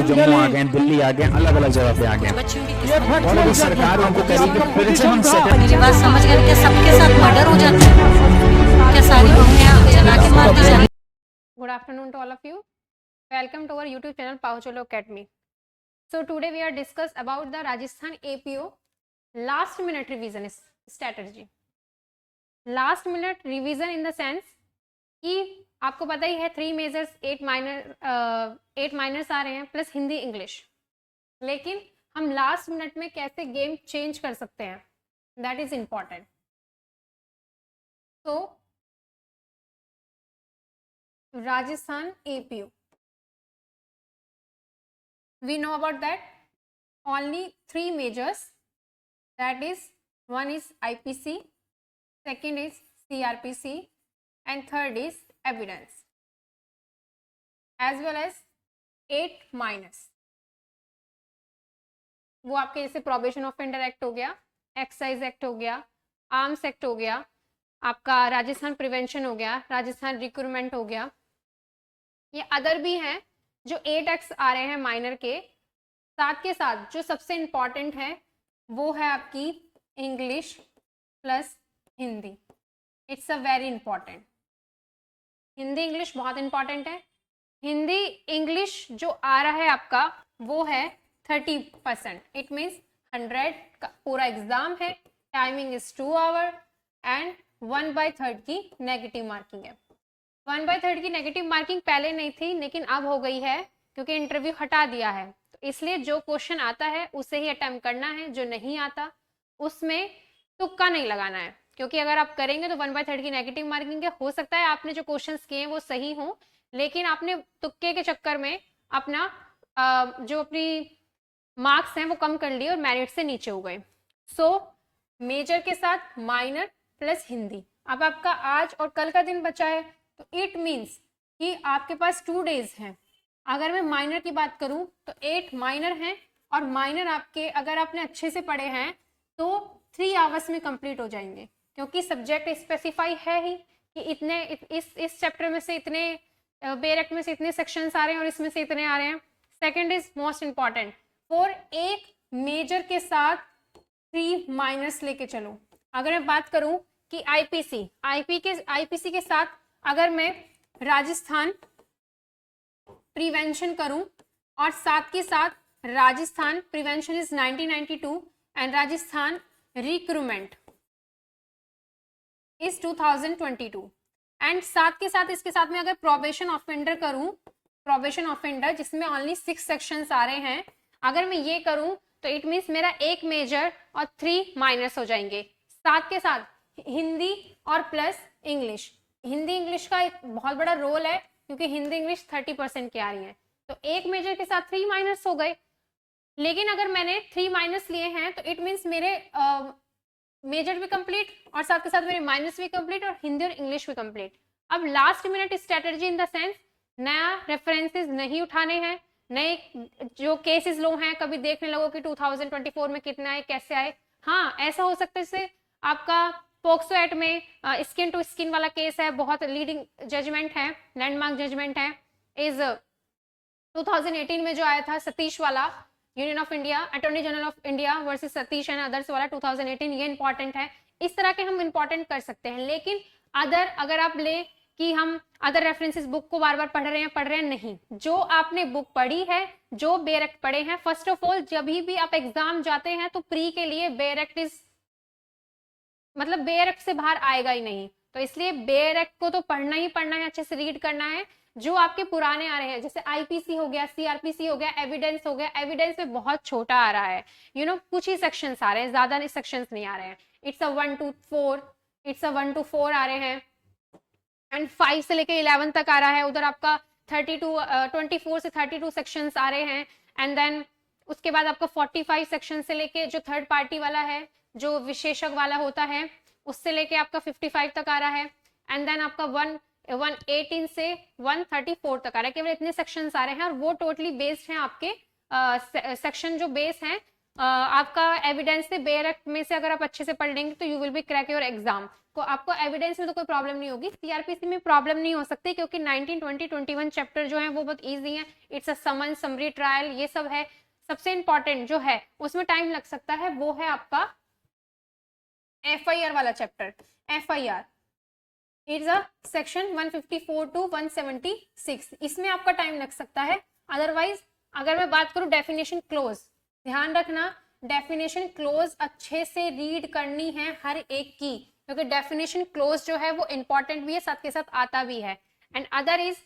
जम्मू आ गए, दिल्ली आ गए, अलग अलग जगह पे आ गए, और अभी सरकार उनको करेगी फिर से हम मेरी बात समझ गए? क्या सबके साथ मर्डर हो जाता है? क्या सारी बहुएं जला के मार दी जाती? Good afternoon to all of you. Welcome to our YouTube channel Pahucholo Academy. So today we are discuss about the Rajasthan APO last minute revision strategy. Last minute revision in the sense कि आपको पता ही है 3 measures 8 miners आ रहे हैं plus Hindi English, लेकिन हम last minute में कैसे गेम चेंज कर सकते हैं, दैट इज इम्पॉर्टेंट. तो Rajasthan APO, we know about that only 3 majors, that is one is IPC, second is CRPC and third is evidence, as well as 8 minors. वो आपके जैसे probation offender act हो गया, excise act हो गया, arms act हो गया, आपका राजस्थान प्रिवेंशन हो गया, राजस्थान रिक्रूटमेंट हो गया, ये अदर भी हैं जो 8 एक्ट्स आ रहे हैं माइनर के साथ. के साथ जो सबसे इम्पॉर्टेंट है वो है आपकी English plus Hindi. It's a very important. Hindi English बहुत इंपॉर्टेंट है. हिंदी इंग्लिश जो आ रहा है आपका वो है 30%. इट मीन्स 100 का पूरा एग्जाम है. टाइमिंग इज 2 आवर एंड 1/3 की नेगेटिव मार्किंग है. 1/3 की नेगेटिव मार्किंग पहले नहीं थी, लेकिन अब हो गई है क्योंकि इंटरव्यू हटा दिया है. तो इसलिए जो क्वेश्चन आता है उसे ही अटेम्प्ट करना है, जो नहीं आता उसमें तुक्का नहीं लगाना है, क्योंकि अगर आप करेंगे तो 1/3 की नेगेटिव मार्किंग है. हो सकता है आपने जो क्वेश्चंस किए हैं वो सही हो, लेकिन आपने तुक्के के चक्कर में अपना जो अपनी मार्क्स हैं वो कम कर लिए और मेरिट से नीचे हो गए. सो मेजर के साथ माइनर प्लस हिंदी. अब आपका आज और कल का दिन बचा है, तो इट मीन्स कि आपके पास 2 डेज हैं. अगर मैं माइनर की बात करूं तो 8 माइनर हैं, और माइनर आपके अगर आपने अच्छे से पढ़े हैं तो 3 आवर्स में कंप्लीट हो जाएंगे, क्योंकि सब्जेक्ट स्पेसिफाई है ही कि इतने इस चैप्टर में से इतने, बेयर एक्ट में से इतने सेक्शंस आ रहे हैं और इसमें से इतने आ रहे हैं. Second is most important, for एक मेजर के साथ 3 माइनर्स लेके चलो. अगर मैं बात करूं कि आईपीसी के साथ अगर मैं राजस्थान प्रिवेंशन करूं और साथ के साथ Rajasthan prevention is 1992 and Rajasthan recruitment is 2022, and साथ के साथ इसके साथ में अगर प्रोबेशन ऑफेंडर करूं, प्रोबेशन ऑफेंडर जिसमें ओनली 6 सेक्शंस आ रहे हैं, अगर मैं ये करूं तो इट मीन्स मेरा 1 मेजर और 3 माइनर्स हो जाएंगे. साथ के साथ हिंदी और प्लस इंग्लिश. हिंदी इंग्लिश का एक बहुत बड़ा रोल है, क्योंकि हिंदी इंग्लिश 30% की आ रही है, तो 1 मेजर के साथ 3 माइनर्स हो गए. लेकिन अगर मैंने 3 माइनर्स लिए हैं तो इट मीन्स मेरे मेजर भी कंप्लीट और साथ के साथ मेरे माइनर्स भी कंप्लीट और हिंदी और इंग्लिश भी कंप्लीट. अब last minute strategy in the sense, नया रेफरेंसेस नहीं उठाने हैं, नए जो केसेस लो हैं कभी देखने लगो कि 2024 में कितना आए कैसे आए. हाँ, ऐसा हो सकता है जैसे आपका पोक्सो एक्ट में स्किन टू स्किन वाला केस है, बहुत लीडिंग जजमेंट है, लैंडमार्क जजमेंट है, इज 2018 में जो आया था सतीश वाला, union of India, attorney general of India versus Satish and others वाला 2018, ये इंपॉर्टेंट है. इस तरह के हम इंपॉर्टेंट कर सकते हैं. लेकिन अगर आप ले कि हम अदर रेफरेंसेस बुक को बार बार पढ़ रहे हैं, नहीं. जो आपने बुक पढ़ी है, जो बेयर एक्ट पढ़े हैं, फर्स्ट ऑफ ऑल जब भी आप एग्जाम जाते हैं तो प्री के लिए बेयर एक्ट इज मतलब बेयर एक्ट से बाहर आएगा ही नहीं. तो इसलिए बेयर एक्ट को तो पढ़ना ही पढ़ना है, अच्छे से रीड करना है. जो आपके पुराने आ रहे हैं जैसे आईपीसी हो गया, सीआरपीसी हो गया, एविडेंस हो गया, एविडेंस में बहुत छोटा आ रहा है, कुछ ही सेक्शंस आ रहे हैं, ज्यादा सेक्शंस नहीं आ रहे हैं. इट्स अ 1 to 4 आ रहे हैं, एंड 5 से लेके 11 तक आ रहा है. उधर आपका 24 से 32 सेक्शंस आ रहे हैं, एंड देन उसके बाद आपका 45 सेक्शन से लेके जो थर्ड पार्टी वाला है, जो विशेषज्ञ वाला होता है, उससे लेके आपका 55 तक आ रहा है, एंड देन आपका 118 से 134 तक आ रहा है. केवल इतने सेक्शंस आ रहे हैं, और वो टोटली बेस्ड हैं आपके सेक्शन जो बेस हैं आपका एविडेंस से, बेयर एक्ट में से अगर आप अच्छे से पढ़ लेंगे तो you will be crack your exam. आपको एविडेंस में तो कोई प्रॉब्लम नहीं होगी, सीआरपीसी में प्रॉब्लम नहीं हो सकती क्योंकि 19, 20, 21 चैप्टर जो है वो बहुत इजी है। It's a summon, summary, trial, ये सब है। सबसे इंपॉर्टेंट जो है उसमें टाइम लग सकता है वो है आपका एफआईआर वाला चैप्टर। FIR it's a section 154 to 176, इसमें आपका टाइम लग सकता है। अदरवाइज अगर मैं बात करूं डेफिनेशन क्लोज, ध्यान रखना डेफिनेशन क्लोज अच्छे से रीड करनी है हर एक की, क्योंकि डेफिनेशन क्लोज जो है वो इंपॉर्टेंट भी है, साथ के साथ आता भी है। And other is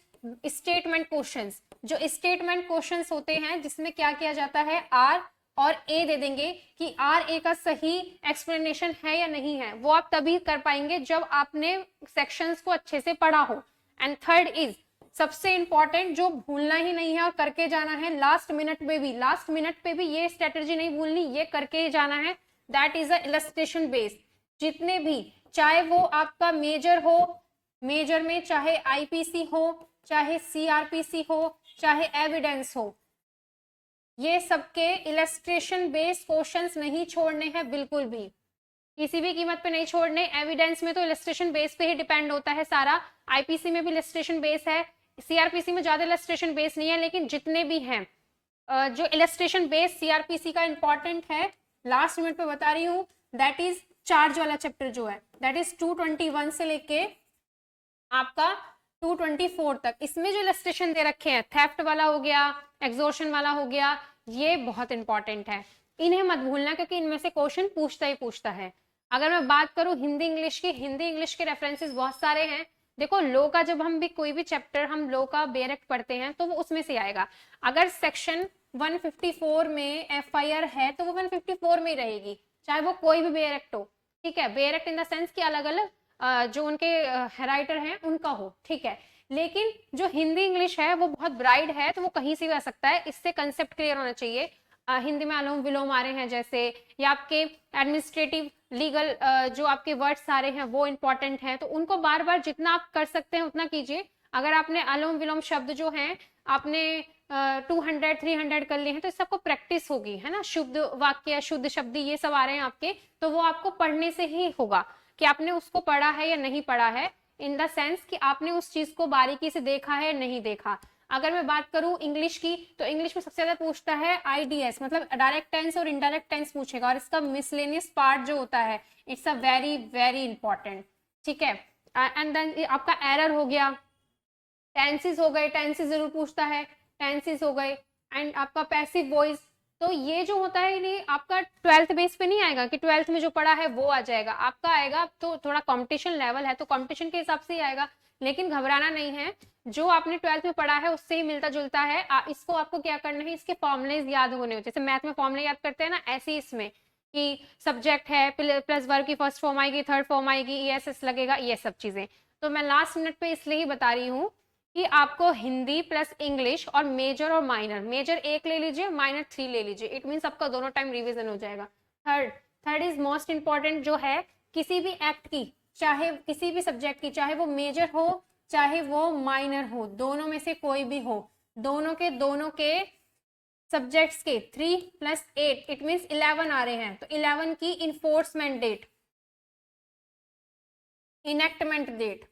statement questions. जो स्टेटमेंट क्वेश्चंस होते हैं जिसमें क्या किया जाता है, आर और ए दे देंगे कि आर ए का सही एक्सप्लेनेशन है या नहीं है, वो आप तभी कर पाएंगे जब आपने सेक्शंस को अच्छे से पढ़ा हो। एंड थर्ड इज सबसे इंपॉर्टेंट जो भूलना ही नहीं है और करके जाना है लास्ट मिनट पे भी, लास्ट मिनट पे भी ये स्ट्रेटजी नहीं भूलनी, ये करके ही जाना है। That is a illustration base. जितने भी, चाहे वो आपका मेजर हो, मेजर में चाहे आईपीसी हो, चाहे सीआरपीसी हो, चाहे एविडेंस हो, ये सबके इलस्ट्रेशन बेस्ड क्वेश्चंस नहीं छोड़ने हैं बिल्कुल भी, किसी भी कीमत पे नहीं छोड़ने। एविडेंस में तो इलस्ट्रेशन बेस पे ही डिपेंड होता है सारा, आईपीसी में भी इलस्ट्रेशन बेस है, सीआरपीसी में ज्यादा इलस्ट्रेशन बेस नहीं है, लेकिन जितने भी हैं जो इलस्ट्रेशन बेस सीआरपीसी का इंपॉर्टेंट है, लास्ट मिनट पे बता रही हूँ, दैट इज चार्ज वाला चैप्टर जो है, दैट इज 221 से लेके आपका 224 तक। इसमें जो इलस्ट्रेशन दे रखे हैं, थेफ्ट वाला हो गया, एक्सोर्शन वाला हो गया, ये बहुत इंपॉर्टेंट है, इन्हें मत भूलना क्योंकि इनमें से क्वेश्चन पूछता ही पूछता है। अगर मैं बात करूं हिंदी इंग्लिश की, हिंदी इंग्लिश के रेफरेंसेस बहुत सारे हैं। देखो लॉ का जब हम भी कोई भी चैप्टर हम लॉ का बेरेक्ट पढ़ते हैं तो वो उसमें से आएगा। अगर सेक्शन 154 में एफआईआर है तो वो 154 में ही रहेगी, चाहे वो कोई भी बेरेक्ट हो, ठीक है। बेरेक्ट इन द सेंस कि अलग अलग जो उनके राइटर हैं उनका हो, ठीक है। लेकिन जो हिंदी इंग्लिश है वो बहुत ब्राइड है, तो वो कहीं से भी आ सकता है, इससे कंसेप्ट क्लियर होना चाहिए। हिंदी में अनुलोम विलोम आ रहे हैं जैसे, या आपके एडमिनिस्ट्रेटिव लीगल जो आपके वर्ड सारे हैं वो इंपॉर्टेंट हैं, तो उनको बार बार जितना आप कर सकते हैं उतना कीजिए। अगर आपने अनुलोम विलोम शब्द जो हैं आपने 200 300 कर लिए हैं तो इस सबको प्रैक्टिस होगी, है ना। शुद्ध वाक्य, शुद्ध शब्द ये सब आ रहे हैं आपके, तो वो आपको पढ़ने से ही होगा कि आपने उसको पढ़ा है या नहीं पढ़ा है, इन द सेंस कि आपने उस चीज को बारीकी से देखा है नहीं देखा। अगर मैं बात करूं इंग्लिश की, तो इंग्लिश में सबसे ज्यादा पूछता है आईडीएस, मतलब डायरेक्ट टेंस और इनडायरेक्ट टेंस पूछेगा, और इसका मिसलेनियस पार्ट जो होता है it's a very very important, ठीक है। एंड देन आपका एरर हो गया, टेंसेस हो गए, टेंसेस जरूर पूछता है, टेंसेस हो गए। एंड आपका पैसिव वॉइस, तो ये जो होता है ये आपका 12th बेस पे नहीं आएगा कि 12th में जो पढ़ा है वो आ जाएगा, आपका आएगा तो थोड़ा कंपटीशन लेवल है तो कंपटीशन के हिसाब से ही आएगा, लेकिन घबराना नहीं है, जो आपने 12th में पढ़ा है उससे ही मिलता जुलता है। इसको आपको क्या करना है, इसके फॉर्मुलेज याद होने, जैसे मैथ में फॉर्मुले याद करते हैं ना, ऐसे ही इसमें कि सब्जेक्ट है प्लस वर्ब की फर्स्ट फॉर्म आएगी, थर्ड फॉर्म आएगी, ईएसएस लगेगा, ये सब चीजें। तो मैं लास्ट मिनट पे इसलिए ही बता रही हूँ कि आपको हिंदी प्लस इंग्लिश और मेजर और माइनर, मेजर 1 ले लीजिए, माइनर 3 ले लीजिए, इट मीन्स आपका दोनों टाइम रिवीजन हो जाएगा। थर्ड इज मोस्ट इंपॉर्टेंट, जो है किसी भी एक्ट की, चाहे किसी भी सब्जेक्ट की, चाहे वो मेजर हो चाहे वो माइनर हो, दोनों में से कोई भी हो, दोनों के सब्जेक्ट्स के 3 + 8 इट मीन्स 11 आ रहे हैं, तो 11 की इन्फोर्समेंट डेट, इनेक्टमेंट डेट,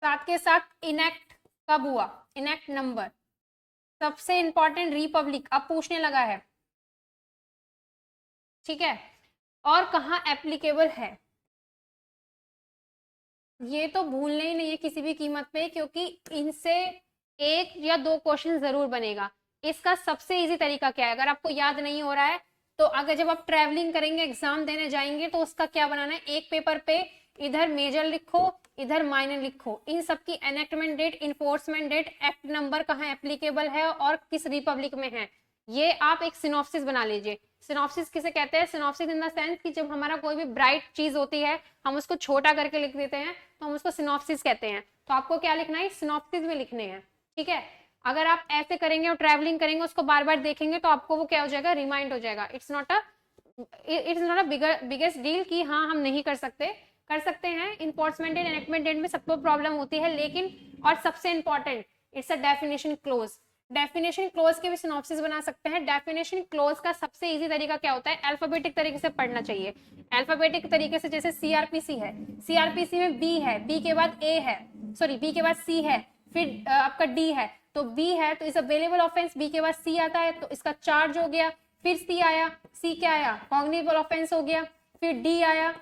साथ के साथ इनेक्ट कब हुआ, इनेक्ट नंबर, सबसे इंपॉर्टेंट रिपब्लिक अब पूछने लगा है, ठीक है, और कहाँ एप्लीकेबल है, ये तो भूलना ही नहीं है किसी भी कीमत पे, क्योंकि इनसे 1 या 2 क्वेश्चन जरूर बनेगा। इसका सबसे इजी तरीका क्या है, अगर आपको याद नहीं हो रहा है तो अगर जब आप ट्रैवलिंग करेंगे, एग्जाम देने जाएंगे, तो उसका क्या बनाना है, एक पेपर पे इधर मेजर लिखो, इधर माइनर लिखो, इन सब की enactment date, enforcement date, act number कहाँ एप्लीकेबल है और किस रिपब्लिक में है, ये आप एक सिनॉप्सिस बना लीजिए। सिनॉप्सिस किसे कहते हैं, सिनॉप्सिस इन द सेंस कि जब हमारा कोई भी ब्राइट चीज होती है हम उसको छोटा करके लिख देते हैं तो हम उसको सिनॉप्सिस कहते हैं। तो आपको क्या लिखना है, सिनॉप्सिस में लिखने हैं, ठीक है। अगर आप ऐसे करेंगे और ट्रैवलिंग करेंगे, उसको बार बार देखेंगे, तो आपको वो क्या हो जाएगा, रिमाइंड हो जाएगा। It's not a biggest deal कि हाँ हम नहीं कर सकते हैं। इन्फोर्समेंट एंड एनेक्टमेंट डेट में सबको प्रॉब्लम होती है, लेकिन और सबसे important it's a definition close. Definition close के भी सिनॉप्सिस बना सकते हैं। डेफिनेशन क्लोज का सबसे इजी तरीका क्या होता है, अल्फाबेटिक तरीके से पढ़ना चाहिए। अल्फाबेटिक तरीके से, जैसे सीआरपीसी है, सीआरपीसी में बी है, बी के बाद ए है, सॉरी बी के बाद सी है, फिर आपका डी है, तो बी है तो इज अवेलेबल ऑफेंस, बी के बाद सी आता है तो इसका चार्ज हो गया, फिर सी आया, सी क्या आया, कॉग्निटिव ऑफेंस हो गया, फिर डी आया,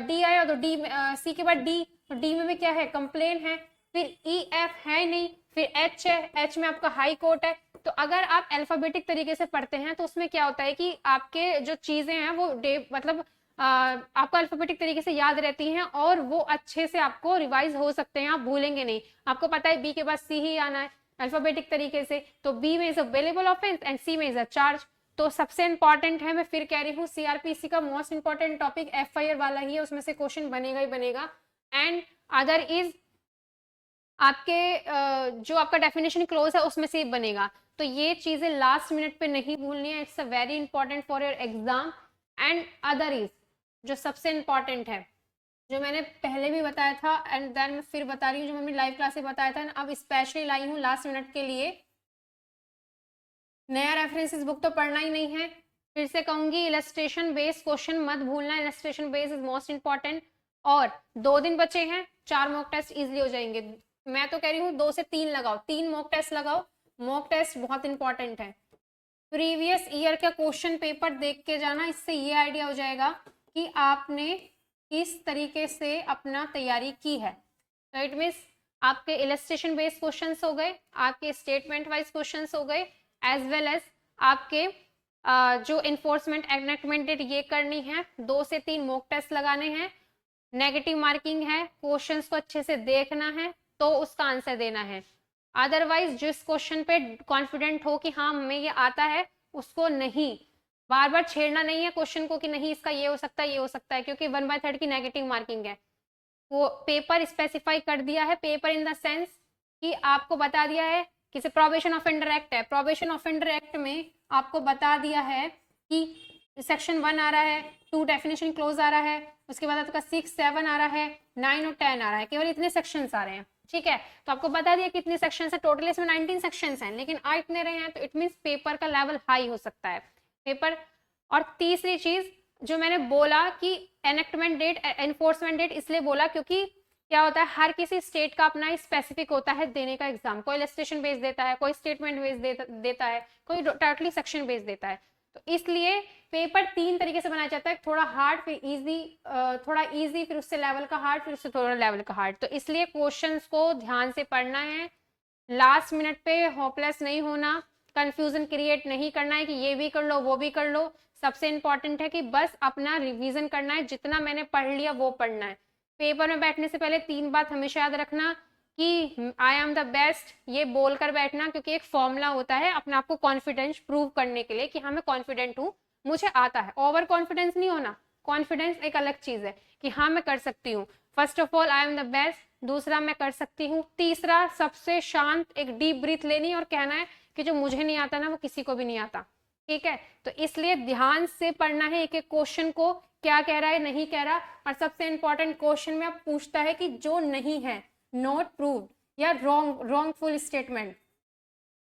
डी आया तो डी, सी के बाद डी, तो डी में भी क्या है, कंप्लेन है, फिर ई एफ है नहीं, फिर एच है, एच में आपका हाई कोर्ट है। तो अगर आप अल्फाबेटिक तरीके से पढ़ते हैं तो उसमें क्या होता है कि आपके जो चीजें हैं वो मतलब आपको अल्फाबेटिक तरीके से याद रहती हैं और वो अच्छे से आपको रिवाइज हो सकते हैं, आप भूलेंगे नहीं। आपको पता है बी के बाद सी ही आना है अल्फाबेटिक तरीके से, तो बी में इज अवेलेबल ऑफेंस एंड सी में इज अ चार्ज। तो सबसे इंपॉर्टेंट है, मैं फिर कह रही हूँ, सीआरपीसी का मोस्ट इंपॉर्टेंट टॉपिक एफआईआर वाला ही है, उसमें से क्वेश्चन बनेगा ही बनेगा। एंड अदर इज आपके जो आपका डेफिनेशन क्लोज है उसमें से बनेगा। तो ये चीजें लास्ट मिनट पे नहीं भूलनी है, it's a very important for your exam. And other is जो सबसे इंपॉर्टेंट है, जो मैंने पहले भी बताया था एंड देन मैं फिर बता रही हूँ, जो मैंने लाइव क्लास में बताया था, अब स्पेशली लाई हूँ लास्ट मिनट के लिए। नया रेफरेंसेस बुक तो पढ़ना ही नहीं है, फिर से कहूंगी इलस्ट्रेशन बेस्ड क्वेश्चन मत भूलना, illustration based is most important. और 2 दिन बचे हैं, 4 मॉक टेस्ट इजिली हो जाएंगे। मैं तो कह रही हूँ 2 से 3 लगाओ, 3 मॉक टेस्ट लगाओ, मॉक टेस्ट बहुत इंपॉर्टेंट है। प्रीवियस ईयर का क्वेश्चन पेपर देख के जाना, इससे ये आइडिया हो जाएगा कि आपने किस तरीके से अपना तैयारी की है। तो इट मीन्स आपके इलस्ट्रेशन बेस्ड क्वेश्चंस हो गए, आपके स्टेटमेंट वाइज क्वेश्चंस हो गए, एज वेल एज आपके जो इन्फोर्समेंट एनैक्टमेंट डेट ये करनी है, 2 से 3 मॉक टेस्ट लगाने हैं, नेगेटिव मार्किंग है, क्वेश्चंस को अच्छे से देखना है तो उसका आंसर देना है। अदरवाइज जिस क्वेश्चन पे कॉन्फिडेंट हो कि हाँ हमें ये आता है, उसको नहीं बार बार छेड़ना नहीं है क्वेश्चन को कि नहीं इसका ये हो सकता है, ये हो सकता है, क्योंकि 1/3 की नेगेटिव मार्किंग है। वो पेपर स्पेसिफाई कर दिया है, पेपर इन द सेंस कि आपको बता दिया है कि प्रोबेशन ऑफेंडर एक्ट है, प्रोबेशन ऑफेंडर एक्ट में आपको बता दिया है कि सेक्शन 1 आ रहा है, 2 डेफिनेशन क्लोज आ रहा है, उसके बाद आपका 6, 7 आ रहा है, 9 और 10 आ रहा है, केवल इतने सेक्शंस आ रहे हैं, ठीक है। तो आपको बता दिया कितने सेक्शंस है, टोटल इसमें 19 सेक्शंस हैं, लेकिन आ इतने रहे हैं, तो इट मींस पेपर का लेवल हाई हो सकता है पेपर। और तीसरी चीज जो मैंने बोला कि एनेक्टमेंट डेट, एनफोर्समेंट डेट इसलिए बोला क्योंकि क्या होता है, हर किसी स्टेट का अपना स्पेसिफिक होता है देने का एग्जाम, कोई इलस्ट्रेशन बेस देता है, कोई स्टेटमेंट बेस देता है, कोई टोटली सेक्शन बेस देता है। तो इसलिए पेपर 3 तरीके से बनाया जाता है, थोड़ा हार्ड फिर इजी, थोड़ा इजी फिर उससे लेवल का हार्ड, फिर उससे थोड़ा लेवल का हार्ड। तो इसलिए क्वेश्चंस को ध्यान से पढ़ना है, लास्ट मिनट पे होपलेस नहीं होना, कंफ्यूजन क्रिएट नहीं करना है कि ये भी कर लो वो भी कर लो। सबसे इंपॉर्टेंट है कि बस अपना रिवीजन करना है, जितना मैंने पढ़ लिया वो पढ़ना है। पेपर में बैठने से पहले 3 बात हमेशा याद रखना कि आई एम द बेस्ट, ये बोलकर बैठना, क्योंकि एक फॉर्मूला होता है अपने आप को कॉन्फिडेंस प्रूव करने के लिए कि हाँ मैं कॉन्फिडेंट हूँ, मुझे आता है। ओवर कॉन्फिडेंस नहीं होना, कॉन्फिडेंस एक अलग चीज है कि हाँ मैं कर सकती हूँ। First of all I am the best, दूसरा मैं कर सकती हूँ, तीसरा सबसे शांत एक डीप ब्रीथ लेनी और कहना है कि जो मुझे नहीं आता ना वो किसी को भी नहीं आता, ठीक है। तो इसलिए ध्यान से पढ़ना है एक एक क्वेश्चन को, क्या कह रहा है नहीं कह रहा। और सबसे इंपॉर्टेंट क्वेश्चन में अब पूछता है कि जो नहीं है, नॉट प्रूव्ड या रॉन्गफुल स्टेटमेंट,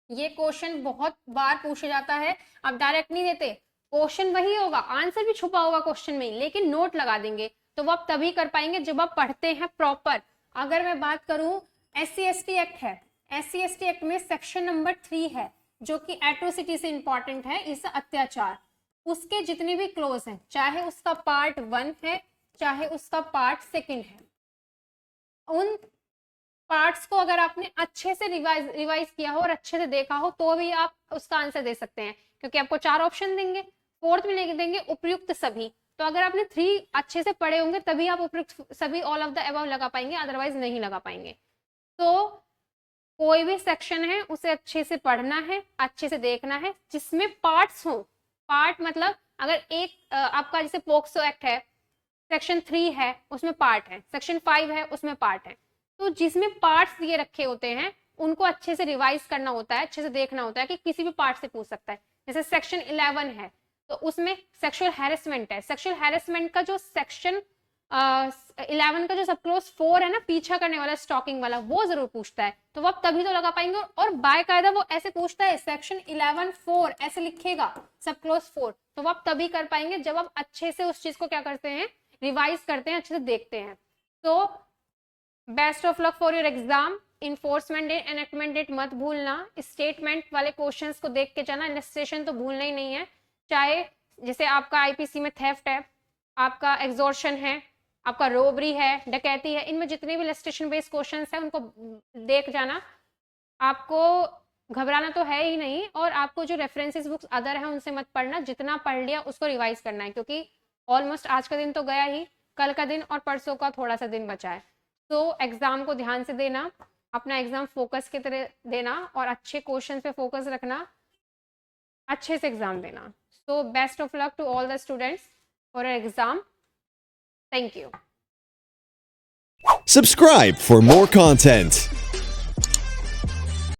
ये क्वेश्चन बहुत बार पूछा जाता है। अब डायरेक्ट नहीं देते, क्वेश्चन वही होगा, आंसर भी छुपा होगा क्वेश्चन में, लेकिन नोट लगा देंगे। तो वो आप तभी कर पाएंगे जब आप पढ़ते हैं प्रॉपर। अगर मैं बात करूं, SC/ST एक्ट है, SC/ST एक्ट में सेक्शन नंबर 3 है जो कि एट्रोसिटी से इंपॉर्टेंट है, इस अत्याचार, उसके जितने भी क्लोज हैं, चाहे उसका पार्ट 1 है चाहे उसका पार्ट 2 है, उन पार्ट्स को अगर आपने अच्छे से रिवाइज किया हो और अच्छे से देखा हो तो भी आप उसका आंसर दे सकते हैं, क्योंकि आपको 4 ऑप्शन देंगे, 4th में लिख देंगे उपयुक्त सभी। तो अगर आपने 3 अच्छे से पढ़े होंगे तभी आप उपयुक्त सभी ऑल ऑफ द अबव लगा पाएंगे, अदरवाइज नहीं लगा पाएंगे। तो कोई भी सेक्शन है उसे अच्छे से पढ़ना है, अच्छे से देखना है, जिसमें पार्ट्स हो। पार्ट मतलब अगर एक आपका जैसे पोक्सो एक्ट है, सेक्शन 3 है उसमें पार्ट है, सेक्शन 5 है उसमें पार्ट है, तो जिसमें पार्ट्स दिए रखे होते हैं उनको अच्छे से रिवाइज करना होता है, अच्छे से देखना होता है कि किसी भी पार्ट से पूछ सकता है। जैसे सेक्शन 11 है तो उसमें सेक्सुअल हैरेसमेंट है, सेक्सुअल हैरेसमेंट का जो सेक्शन 11 का जो सब क्लोज 4 है ना, पीछा करने वाला, स्टॉकिंग वाला, वो जरूर पूछता है, तो वो आप तभी तो लगा पाएंगे। और बाकायदा वो ऐसे पूछता है, सेक्शन 11(4) ऐसे लिखेगा, सब क्लोज 4, तो वो आप तभी कर पाएंगे जब आप अच्छे से उस चीज को क्या करते हैं, रिवाइज करते हैं, अच्छे से देखते हैं। तो best of luck for your exam. Enforcement date, enactment date मत भूलना, स्टेटमेंट वाले क्वेश्चंस को देख के जाना, इलस्ट्रेशन तो भूलना ही नहीं है। चाहे जैसे आपका आईपीसी में थेफ्ट है, आपका एग्जॉर्शन है, आपका रोबरी है, डकैती है, इनमें जितने भी इलस्ट्रेशन बेस्ड क्वेश्चंस हैं उनको देख जाना। आपको घबराना तो है ही नहीं, और आपको जो रेफरेंसेस बुक्स अदर हैं उनसे मत पढ़ना, जितना पढ़ लिया उसको रिवाइज करना है, क्योंकि ऑलमोस्ट आज का दिन तो गया ही, कल का दिन और परसों का थोड़ा सा दिन बचा है। तो एग्जाम को ध्यान से देना, अपना एग्जाम फोकस की तरह देना, और अच्छे क्वेश्चन पे फोकस रखना, अच्छे से एग्जाम देना। So best of luck to all the students for exam. Thank you. Subscribe for more content.